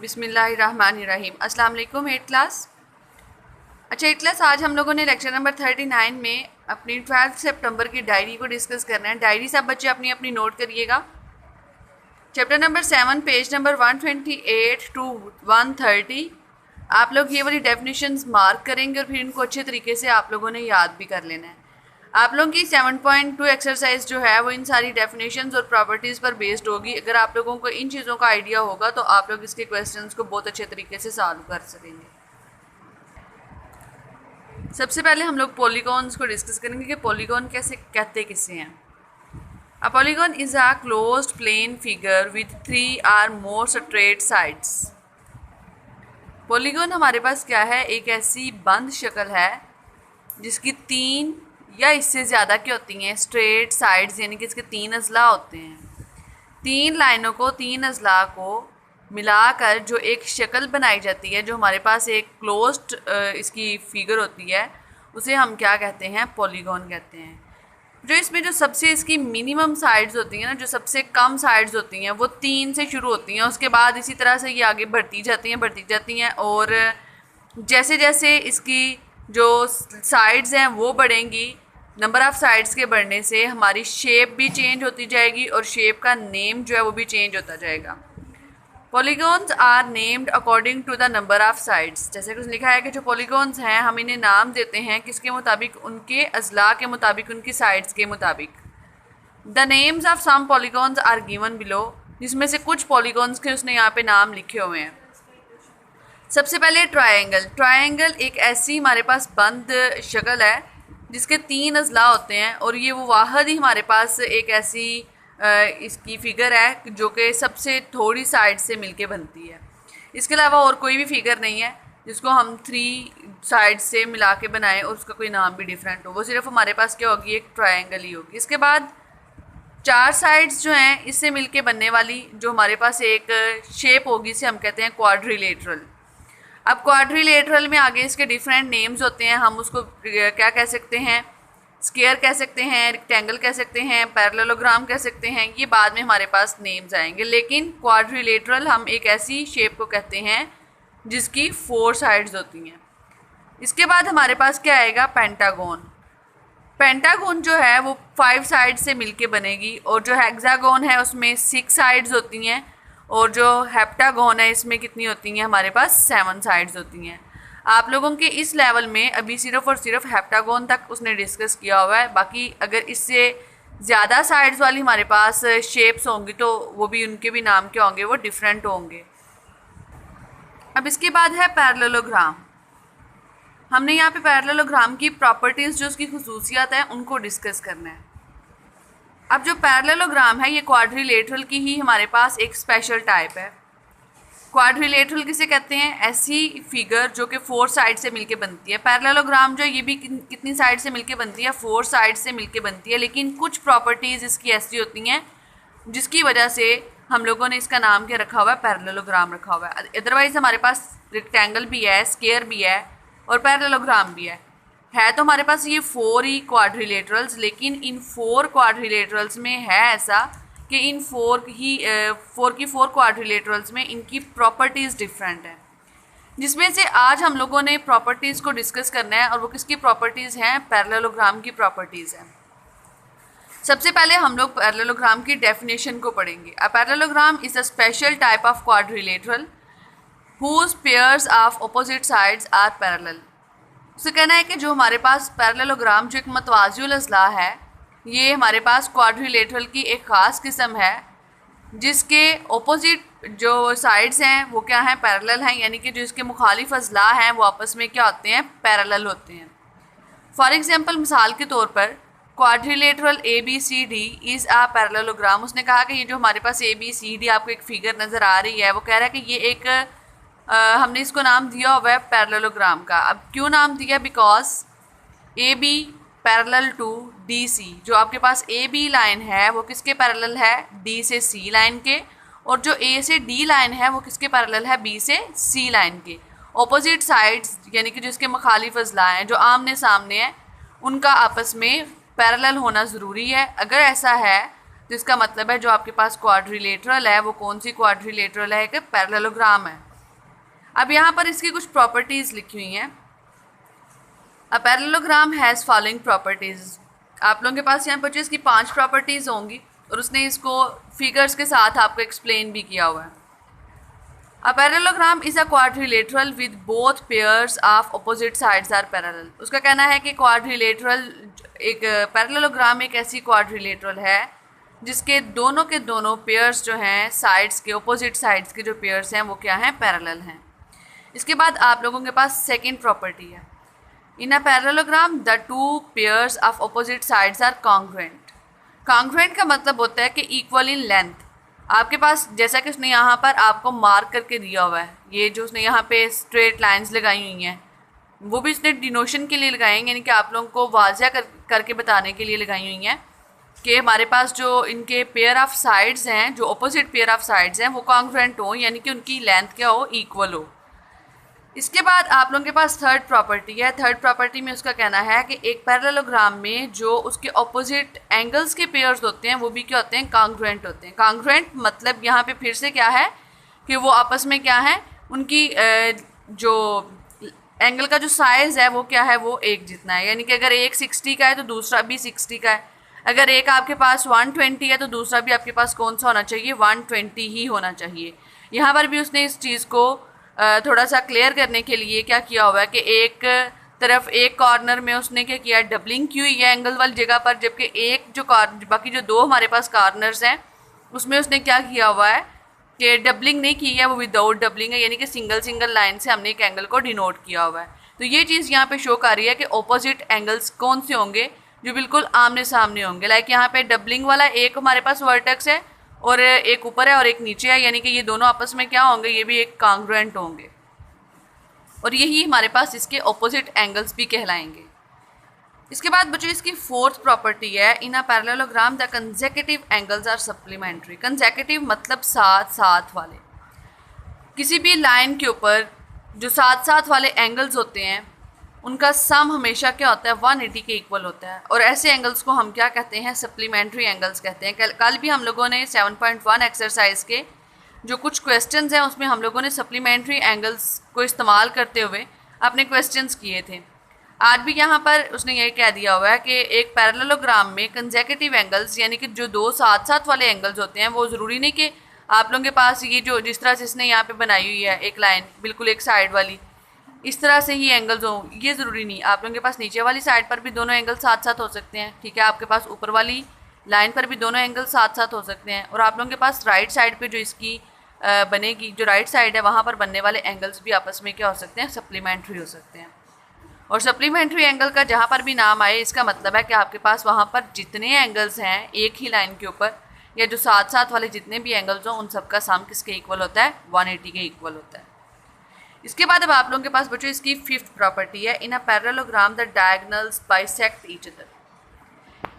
बिस्मिल्लाहिर्रहमानिर्रहीम। अस्सलाम वालेकुम एट क्लास। अच्छा एट क्लास, आज हम लोगों ने लेक्चर नंबर 39 में अपनी 12 सितंबर की डायरी को डिस्कस करना है। डायरी सब बच्चे अपनी अपनी नोट करिएगा। Chapter number 7 page number 128 to 130 आप लोग ये वाली डेफिनेशंस मार्क करेंगे और फिर इनको अच्छे तरीके से आप लोगों ने याद भी कर लेना है। आप लोगों की 7.2 एक्सरसाइज जो है वो इन सारी डेफिनेशंस और प्रॉपर्टीज़ पर बेस्ड होगी। अगर आप लोगों को इन चीज़ों का आइडिया होगा तो आप लोग इसके क्वेश्चंस को बहुत अच्छे तरीके से सॉल्व कर सकेंगे। सबसे पहले हम लोग पॉलीगॉन्स को डिस्कस करेंगे कि पॉलीगॉन कैसे कहते किसे हैं। A polygon is a closed plane figure with 3 or more straight sides. Polygon हमारे पास क्या है, एक ऐसी बंद शक्ल है जिसकी 3 या इससे ज़्यादा क्या होती हैं स्ट्रेट साइड्स, यानी कि इसके 3 अजला होते हैं। 3 लाइनों को 3 अजला को मिलाकर जो एक शक्ल बनाई जाती है, जो हमारे पास एक क्लोज्ड इसकी फिगर होती है, उसे हम क्या कहते हैं, पॉलीगॉन कहते हैं। जो इसमें जो सबसे इसकी मिनिमम साइड्स होती हैं ना, जो सबसे कम साइड्स होती हैं वो 3 से शुरू होती हैं। उसके बाद इसी तरह से ये आगे बढ़ती जाती हैं और जैसे जैसे इसकी जो साइड्स हैं वो बढ़ेंगी, नंबर ऑफ़ साइड्स के बढ़ने से हमारी शेप भी चेंज होती जाएगी और शेप का नेम जो है वो भी चेंज होता जाएगा। Polygons are named according to the number of sides. जैसे कुछ लिखा है कि जो पॉलीगॉन्स हैं हम इन्हें नाम देते हैं किसके मुताबिक, उनके अजला के मुताबिक, उनकी साइड्स के मुताबिक। The names of some polygons are given below, जिसमें से कुछ पॉलीगॉन्स के उसने यहाँ पे नाम लिखे हुए हैं। सबसे पहले ट्रायंगल एक ऐसी हमारे पास बंद शक्ल है जिसके 3 अजला होते हैं और ये वो वाहद ही हमारे पास एक ऐसी इसकी फिगर है जो कि सबसे थोड़ी साइड से मिलके बनती है। इसके अलावा और कोई भी फिगर नहीं है जिसको हम 3 साइड से मिला के बनाएं और उसका कोई नाम भी डिफरेंट हो। वो सिर्फ हमारे पास क्या होगी, एक ट्रायंगल ही होगी। इसके बाद 4 साइड्स जो हैं इससे मिलके बनने वाली जो हमारे पास एक शेप होगी, इसे हम कहते हैं क्वाड्रिलेटरल। अब क्वाड्रिलेटरल में आगे इसके डिफरेंट नेम्स होते हैं। हम उसको क्या कह सकते हैं, स्क्वायर कह सकते हैं, रेक्टेंगल कह सकते हैं, पैरेललोग्राम कह सकते हैं। ये बाद में हमारे पास नेम्स आएंगे, लेकिन क्वाड्रिलेटरल हम एक ऐसी शेप को कहते हैं जिसकी 4 साइड्स होती हैं। इसके बाद हमारे पास क्या आएगा, पेंटागन। पेंटागन जो है वो 5 साइड से मिलके बनेगी और जो हेक्सागन है उसमें 6 साइड्स होती हैं और जो हेप्टागन है इसमें कितनी होती हैं, हमारे पास 7 साइड्स होती हैं। आप लोगों के इस लेवल में अभी सिर्फ और सिर्फ हेप्टागन तक उसने डिस्कस किया हुआ है। बाकी अगर इससे ज़्यादा साइड्स वाली हमारे पास शेप्स होंगी तो वो भी, उनके भी नाम क्या होंगे, वो डिफरेंट होंगे। अब इसके बाद है पैरेललोग्राम। हमने यहाँ पे पैरेललोग्राम की प्रॉपर्टीज़, जो उसकी खुसूसियात हैं, उनको डिस्कस करना है। अब जो पैरेललोग्राम है ये क्वाड्रिलेटरल की ही हमारे पास एक स्पेशल टाइप है। क्वाड्रिलेटरल किसे कहते हैं, ऐसी फिगर जो कि 4 साइड से मिलके बनती है। पैरेललोग्राम जो ये भी कितनी साइड से मिलके बनती है, 4 साइड से मिलके बनती है, लेकिन कुछ प्रॉपर्टीज़ इसकी ऐसी होती हैं जिसकी वजह से हम लोगों ने इसका नाम क्या रखा हुआ है, पैरेललोग्राम रखा हुआ है। अदरवाइज़ हमारे पास रेक्टेंगल भी है, स्क्वायर भी है और पैरेललोग्राम भी है तो हमारे पास ये 4 ही क्वाड्रिलेटरल्स। लेकिन इन 4 क्वाड्रिलेटरल्स में है ऐसा कि इन 4 की 4 क्वाड्रिलेटरल्स में इनकी प्रॉपर्टीज़ डिफरेंट हैं, जिसमें से आज हम लोगों ने प्रॉपर्टीज़ को डिस्कस करना है। और वो किसकी प्रॉपर्टीज़ हैं, पैरेललोग्राम की प्रॉपर्टीज़ हैं। सबसे पहले हम लोग पैरेललोग्राम की डेफिनेशन को पढ़ेंगे। A parallelogram is a special type of quadrilateral whose pairs of opposite sides are parallel. उससे कहना है कि जो हमारे पास पैरेललोग्राम जो एक मतवाज़िउल अज़ला है, ये हमारे पास क्वाड्रिलेटरल की एक ख़ास किस्म है जिसके ऑपोजिट जो साइड्स हैं वो क्या हैं, पैरेलल हैं, यानी कि जो इसके मुखालिफ अज़ला हैं वो आपस में क्या होते हैं, पैरेलल होते हैं। फॉर एग्जांपल, मिसाल के तौर पर quadrilateral ABCD is a parallelogram. उसने कहा कि ये जो हमारे पास ABCD आपको एक फिगर नज़र आ रही है, वो कह रहा है कि ये एक हमने इसको नाम दिया हुआ है पैरेललोग्राम का। अब क्यों नाम दिया, because AB parallel to DC। जो आपके पास AB लाइन है वो किसके पैरेलल है, D से C लाइन के, और जो A से D लाइन है वो किसके पैरेलल है, B से C लाइन के। ऑपोजिट साइड्स यानी कि जिसके मुखालिफ अज़ला हैं, जो आमने सामने हैं, उनका आपस में पैरेलल होना ज़रूरी है। अगर ऐसा है तो इसका मतलब है जो आपके पास क्वाड्रिलेटरल है वो कौन सी क्वाड्रिलेटरल है, कि पैरेललोग्राम है। अब यहाँ पर इसकी कुछ प्रॉपर्टीज़ लिखी हुई हैं। A parallelogram has following properties. आप लोगों के पास यहाँ पर इसकी 5 प्रॉपर्टीज़ होंगी और उसने इसको फिगर्स के साथ आपको एक्सप्लेन भी किया हुआ है। A parallelogram is a quadrilateral with both pairs of opposite sides are parallel। उसका कहना है कि quadrilateral एक पैरेललोग्राम एक ऐसी quadrilateral है जिसके दोनों के दोनों पेयर्स जो हैं साइड्स के ऑपोजिट साइड्स के जो पेयर्स हैं वो क्या हैं, पैरेलल हैं। इसके बाद आप लोगों के पास सेकंड प्रॉपर्टी है, in a parallelogram the two pairs of opposite sides are congruent. Congruent का मतलब होता है कि इक्वल इन लेंथ। आपके पास जैसा कि उसने यहाँ पर आपको मार्क करके दिया हुआ है, ये जो उसने यहाँ पे स्ट्रेट लाइंस लगाई हुई हैं वो भी उसने डिनोशन के लिए लगाई हैं, यानी कि आप लोगों को वाज़ह करके बताने के लिए लगाई हुई हैं कि हमारे पास जो इनके पेयर ऑफ साइड्स हैं, जो अपोजिट पेयर ऑफ साइड्स हैं वो कॉन्ग्रुएंट हो, यानी कि उनकी लेंथ क्या हो, इक्वल हो। इसके बाद आप लोगों के पास थर्ड प्रॉपर्टी है। थर्ड प्रॉपर्टी में उसका कहना है कि एक पैरेललोग्राम में जो उसके ऑपोजिट एंगल्स के पेयर्स होते हैं वो भी क्या होते हैं, कॉन्ग्रुएंट होते हैं। कॉन्ग्रुएंट मतलब यहाँ पे फिर से क्या है कि वो आपस में क्या है, उनकी जो एंगल का जो साइज़ है वो क्या है, वो एक जितना है। यानी कि अगर एक 60 का है तो दूसरा भी 60 का है। अगर एक आपके पास 120 है तो दूसरा भी आपके पास कौन सा होना चाहिए, 120 ही होना चाहिए। यहाँ पर भी उसने इस चीज़ को थोड़ा सा क्लियर करने के लिए क्या किया हुआ है कि एक तरफ एक कॉर्नर में उसने क्या किया, डबलिंग की हुई है एंगल वाली जगह पर, जबकि एक जो बाकी जो दो हमारे पास कॉर्नर्स हैं उसमें उसने क्या किया हुआ है कि डबलिंग नहीं की है, वो विदाउट डबलिंग है, यानी कि सिंगल सिंगल लाइन से हमने एक एंगल को डिनोट किया हुआ है। तो ये चीज़ यहाँ पे शो कर रही है कि ऑपोजिट एंगल्स कौन से होंगे, जो बिल्कुल आमने सामने होंगे। लाइक यहाँ पे डबलिंग वाला एक हमारे पास वर्टेक्स है और एक ऊपर है और एक नीचे है, यानी कि ये दोनों आपस में क्या होंगे, ये भी एक कॉन्ग्रुएंट होंगे और यही हमारे पास इसके ऑपोजिट एंगल्स भी कहलाएंगे। इसके बाद बच्चों इसकी फोर्थ प्रॉपर्टी है, in a parallelogram the consecutive angles are supplementary. Consecutive मतलब साथ साथ वाले, किसी भी लाइन के ऊपर जो साथ साथ वाले एंगल्स होते हैं उनका सम हमेशा क्या होता है, 180 के इक्वल होता है। और ऐसे एंगल्स को हम क्या कहते हैं, सप्लीमेंट्री एंगल्स कहते हैं। कल भी हम लोगों ने 7.1 एक्सरसाइज के जो कुछ क्वेश्चंस हैं उसमें हम लोगों ने सप्लीमेंट्री एंगल्स को इस्तेमाल करते हुए अपने क्वेश्चंस किए थे। आज भी यहाँ पर उसने ये कह दिया हुआ है कि एक पैरेललोग्राम में कंसेक्यूटिव एंगल्स यानी कि जो दो साथ साथ वाले एंगल्स होते हैं वो ज़रूरी नहीं कि आप लोगों के पास ये जो जिस तरह से इसने यहाँ पे बनाई हुई है एक लाइन बिल्कुल एक साइड वाली, इस तरह से ही एंगल्स हों, ये ज़रूरी नहीं। आप लोगों के पास नीचे वाली साइड पर भी दोनों एंगल साथ साथ हो सकते हैं, ठीक है। आपके पास ऊपर वाली लाइन पर भी दोनों एंगल साथ साथ हो सकते हैं और आप लोगों के पास राइट साइड पे जो इसकी बनेगी, जो राइट साइड है वहाँ पर बनने वाले एंगल्स भी आपस में क्या हो सकते हैं, सप्लीमेंट्री हो सकते हैं। और सप्लीमेंट्री एंगल का जहाँ पर भी नाम आए इसका मतलब है कि आपके पास वहाँ पर जितने एंगल्स हैं एक ही लाइन के ऊपर या जो साथ साथ वाले जितने भी एंगल्स हों उन सबका सम किसके इक्वल होता है, 180 के इक्वल होता है। इसके बाद अब आप लोगों के पास बच्चों इसकी फिफ्थ प्रॉपर्टी है, in a parallelogram the diagonals bisect each other.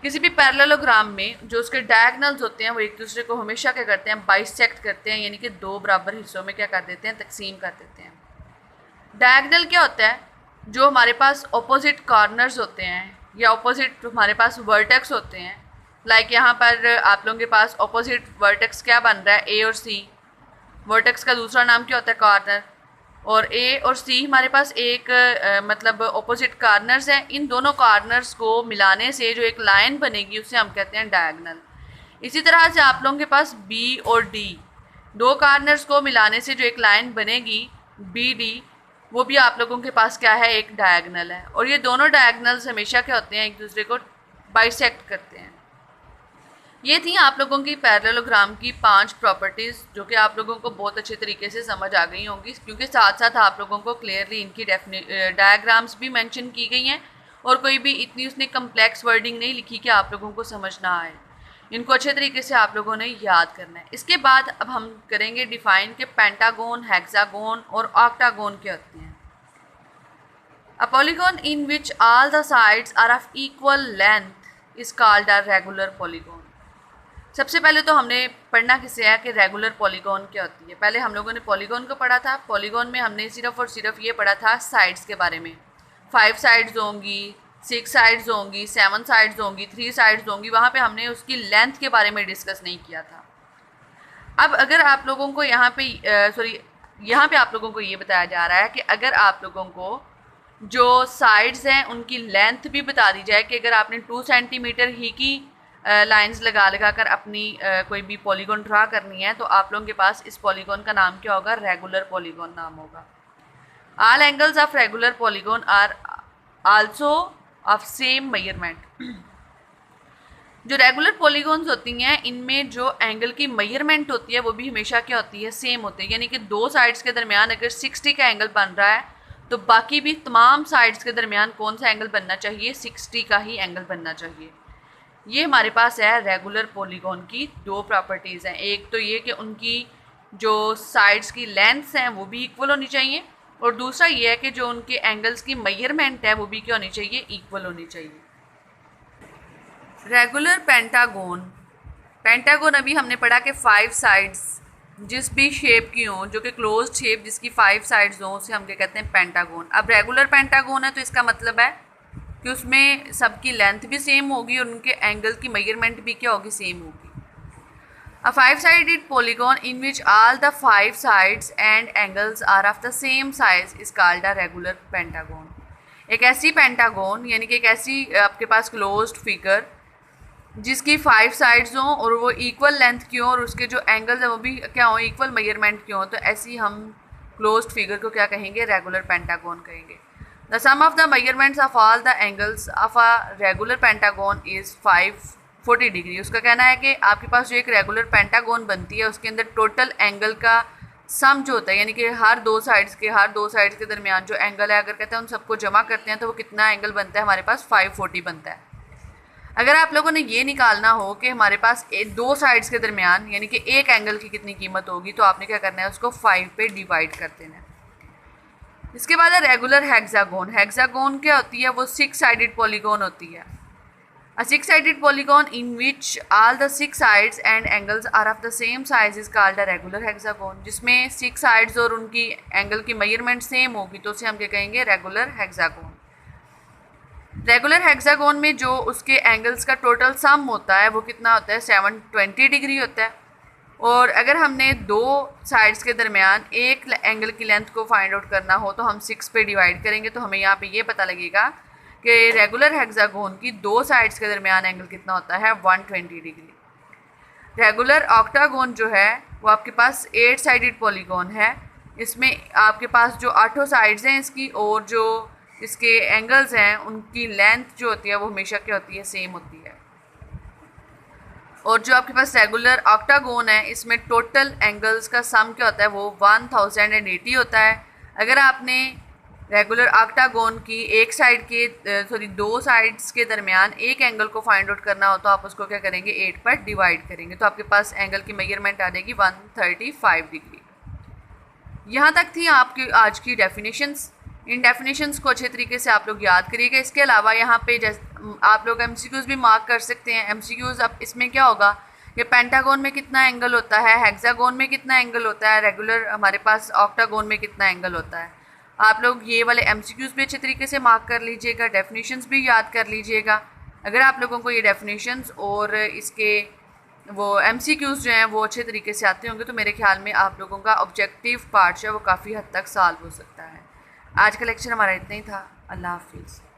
किसी भी पैरेललोग्राम में जो उसके डायगोनल्स होते हैं वो एक दूसरे को हमेशा क्या करते हैं, बाइसेक्ट करते हैं, यानी कि दो बराबर हिस्सों में क्या कर देते हैं, तकसीम कर देते हैं। डायगोनल क्या होता है, जो हमारे पास ऑपोजिट कॉर्नर्स होते हैं या ऑपोजिट हमारे पास वर्टेक्स होते हैं। लाइक यहाँ पर आप लोगों के पास ऑपोजिट वर्टेक्स क्या बन रहा है, ए और सी। वर्टेक्स का दूसरा नाम क्या होता है, कॉर्नर। और ए और सी हमारे पास एक मतलब ऑपोजिट कॉर्नर्स हैं। इन दोनों कॉर्नर्स को मिलाने से जो एक लाइन बनेगी उसे हम कहते हैं डायगोनल। इसी तरह से आप लोगों के पास बी और डी, दो कॉर्नर्स को मिलाने से जो एक लाइन बनेगी बी डी, वो भी आप लोगों के पास क्या है, एक डायगोनल है। और ये दोनों डायगोनल्स हमेशा क्या होते हैं, एक दूसरे को बाइसेक्ट करते हैं। ये थी आप लोगों की पैरेललोग्राम की 5 प्रॉपर्टीज़ जो कि आप लोगों को बहुत अच्छे तरीके से समझ आ गई होंगी, क्योंकि साथ साथ आप लोगों को क्लियरली इनकी डायग्राम्स भी मेंशन की गई हैं और कोई भी इतनी उसने कम्प्लेक्स वर्डिंग नहीं लिखी कि आप लोगों को समझ ना आए। इनको अच्छे तरीके से आप लोगों ने याद करना है। इसके बाद अब हम करेंगे डिफ़ाइन के पेंटागोन, हेक्सागोन और ऑक्टागोन क्या होते हैं। A polygon in which all the sides are of equal length is called a regular polygon. सबसे पहले तो हमने पढ़ना किसे है कि रेगुलर पॉलीगॉन क्या होती है। पहले हम लोगों ने पॉलीगॉन को पढ़ा था। पॉलीगॉन में हमने सिर्फ और सिर्फ ये पढ़ा था साइड्स के बारे में, 5 साइड्स होंगी, 6 साइड्स होंगी, 7 साइड्स होंगी, 3 साइड्स होंगी। वहाँ पे हमने उसकी लेंथ के बारे में डिस्कस नहीं किया था। अब अगर आप लोगों को यहाँ पे यहाँ पे आप लोगों को ये बताया जा रहा है कि अगर आप लोगों को जो साइड्स हैं उनकी लेंथ भी बता दी जाए कि अगर आपने 2 सेंटीमीटर ही की लाइंस लगा लगा कर अपनी कोई भी पॉलीगॉन ड्रा करनी है, तो आप लोगों के पास इस पॉलीगॉन का नाम क्या होगा? रेगुलर पॉलीगॉन नाम होगा। All angles of regular polygon are also of same measurement. जो रेगुलर पॉलीगॉन्स होती हैं इनमें जो एंगल की मेजरमेंट होती है वो भी हमेशा क्या होती है? सेम होती है। यानी कि दो साइड्स के दरमियान अगर 60 का एंगल बन रहा है तो बाकी भी तमाम साइड्स के दरमियान कौन सा एंगल बनना चाहिए? 60 का ही एंगल बनना चाहिए। ये हमारे पास है रेगुलर पॉलीगॉन की दो प्रॉपर्टीज़ हैं। एक तो ये कि उनकी जो साइड्स की लेंथ्स हैं वो भी इक्वल होनी चाहिए, और दूसरा ये है कि जो उनके एंगल्स की मेजरमेंट है वो भी क्या होनी चाहिए? इक्वल होनी चाहिए। रेगुलर पेंटागोन, पेंटागोन अभी हमने पढ़ा कि 5 साइड्स जिस भी शेप की हों, जो कि क्लोज्ड शेप जिसकी 5 साइड्स हों, उसे हम क्या कहते हैं? पेंटागोन। अब रेगुलर पेंटागोन है तो इसका मतलब है कि उसमें सबकी लेंथ भी सेम होगी और उनके एंगल की मेजरमेंट भी क्या होगी? सेम होगी। A five-sided polygon in which all the 5 sides and angles are of the same size is called a regular pentagon। एक ऐसी पेंटागोन यानी कि एक ऐसी आपके पास क्लोज्ड फिगर जिसकी 5 साइड्स हों और वो इक्वल लेंथ की हों और उसके जो एंगल्स हैं वो भी क्या हों? इक्वल मेजरमेंट की हों, तो ऐसी हम क्लोज्ड फिगर को क्या कहेंगे? रेगुलर पेंटागोन कहेंगे। The sum of the measurements of all the angles of a regular pentagon is 540 degree. उसका कहना है कि आपके पास जो एक रेगुलर पेंटागोन बनती है उसके अंदर टोटल एंगल का सम जो होता है, यानी कि हर दो साइड्स के दरमियान जो एंगल है, अगर कहते हैं उन सबको जमा करते हैं तो वो कितना एंगल बनता है? हमारे पास 540 बनता है। अगर आप लोगों ने ये निकालना हो कि हमारे पास दो साइड्स के दरमियान यानी कि एक एंगल की कितनी कीमत होगी, तो आपने क्या करना है? उसको 5 पे डिवाइड कर देना है। इसके बाद है रेगुलर हेक्सागोन। हेक्सागोन क्या होती है? वो 6 साइडेड पॉलीगॉन होती है। A 6-sided polygon in which all the 6 sides and angles are of the same size is called a regular hexagon। जिसमें 6 sides और उनकी एंगल की मेजरमेंट सेम होगी तो उसे हम क्या कहेंगे? Regular hexagon. रेगुलर हेक्सागोन में जो उसके एंगल्स का टोटल सम होता है वो कितना होता है? 720 डिग्री होता है। और अगर हमने दो साइड्स के दरमियान एक एंगल की लेंथ को फाइंड आउट करना हो तो हम 6 पे डिवाइड करेंगे, तो हमें यहाँ पे ये पता लगेगा कि रेगुलर हेक्सागोन की दो साइड्स के दरमियान एंगल कितना होता है? 120 डिग्री। रेगुलर ऑक्टागोन जो है वो आपके पास 8 साइडेड पॉलीगॉन है। इसमें आपके पास जो 8 साइड्स हैं इसकी और जो इसके एंगल्स हैं उनकी लेंथ जो होती है वो हमेशा क्या होती है? सेम होती है। और जो आपके पास रेगुलर ऑक्टागोन है इसमें टोटल एंगल्स का सम क्या होता है? वो 1080 होता है। अगर आपने रेगुलर ऑक्टागोन की एक साइड के दो साइड्स के दरमियान एक एंगल को फाइंड आउट करना हो तो आप उसको क्या करेंगे? 8 पर डिवाइड करेंगे, तो आपके पास एंगल की मेजरमेंट आ जाएगी 135 डिग्री। यहाँ तक थी आपकी आज की डेफिनेशंस। इन डेफिनेशंस को अच्छे तरीके से आप लोग याद करिएगा। इसके अलावा यहाँ पे आप लोग MCQs भी मार्क कर सकते हैं। MCQs अब इसमें क्या होगा कि पेंटागोन में कितना एंगल होता है, हेक्सागोन में कितना एंगल होता है, रेगुलर हमारे पास ऑक्टागोन में कितना एंगल होता है। आप लोग ये वाले MCQs भी अच्छे तरीके से मार्क कर लीजिएगा, डेफिनेशंस भी याद कर लीजिएगा। अगर आप लोगों को ये डेफिनेशंस और इसके वो MCQs जो हैं वो अच्छे तरीके से आते होंगे तो मेरे ख्याल में आप लोगों का ऑब्जेक्टिव पार्ट जो है वो काफ़ी हद तक सॉल्व हो सकता है। आज का लेक्चर हमारा इतना ही था। अल्लाह हाफिज़।